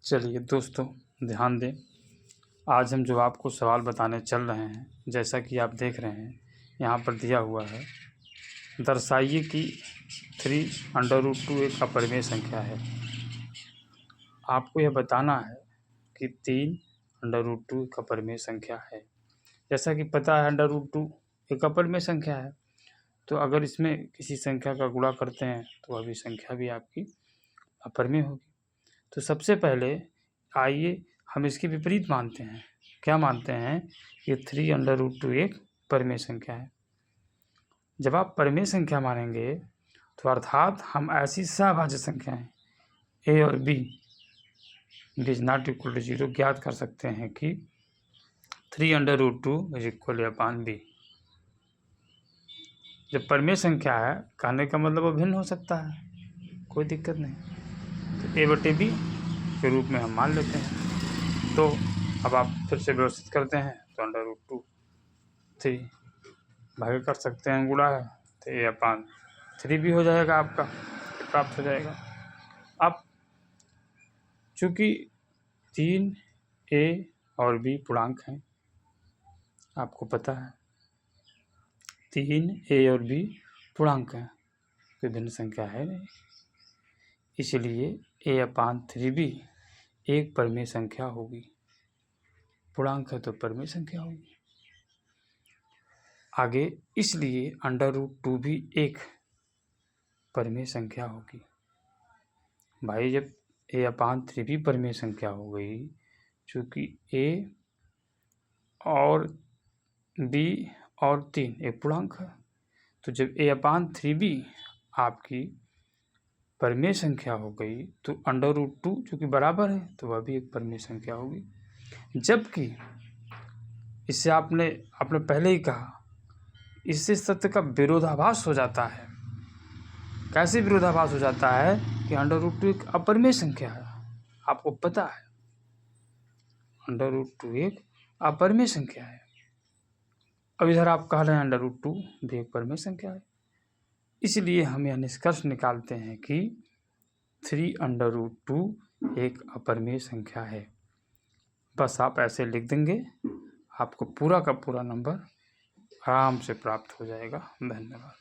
चलिए दोस्तों, ध्यान दें। आज हम जो आपको सवाल बताने चल रहे हैं, जैसा कि आप देख रहे हैं यहाँ पर दिया हुआ है, दर्शाइए कि 3√2 एक अपरिमेय संख्या है। आपको यह बताना है कि 3√2 एक अपरिमेय संख्या है। जैसा कि पता है √2 एक अपरिमेय संख्या है, तो अगर इसमें किसी संख्या का गुणा करते हैं तो वह भी संख्या भी आपकी अपरिमेय होगी। तो सबसे पहले आइए हम इसके विपरीत मानते हैं। क्या मानते हैं कि 3√2 एक परिमेय संख्या है। जब आप परिमेय संख्या मानेंगे तो अर्थात हम ऐसी सहभाज्य संख्याएं a और b is not equal to 0 ज्ञात कर सकते हैं कि 3√2 इज इक्वल अपॉन b। जब परिमेय संख्या है, कहने का मतलब अभिन्न हो सकता है, कोई दिक्कत नहीं, तो a/b के रूप में हम मान लेते हैं। तो अब आप फिर से व्यवस्थित करते हैं तो √2 3 भागे कर सकते हैं, गुणा है तो a/3 भी हो जाएगा, आपका प्राप्त हो जाएगा। अब चूँकि 3a और b पूर्णांक हैं, आपको पता है 3a और b पूर्णांक हैं, कोई भिन्न संख्या है नहीं, इसलिए a/3b एक परिमेय संख्या होगी। पूर्णांक है तो परिमेय संख्या होगी। आगे इसलिए √2 भी एक परिमेय संख्या होगी। भाई जब a/3 भी परिमेय संख्या हो गई, चूँकि a और b और 3 एक पूर्णांक है, तो जब a/3 भी आपकी परिमेय संख्या हो गई तो √2 चूँकि बराबर है तो वह भी एक परिमेय संख्या होगी। जबकि इससे आपने पहले ही कहा, इससे सत्य का विरोधाभास हो जाता है। कैसे विरोधाभास हो जाता है कि √2 एक अपरिमेय संख्या है। आपको पता है √2 एक अपरिमेय संख्या है। अब इधर आप कह रहे हैं √2 भी एक परिमेय संख्या है। इसलिए हम यह निष्कर्ष निकालते हैं कि 3√2 एक अपरिमेय संख्या है। बस आप ऐसे लिख देंगे, आपको पूरा का पूरा नंबर आराम से प्राप्त हो जाएगा। धन्यवाद।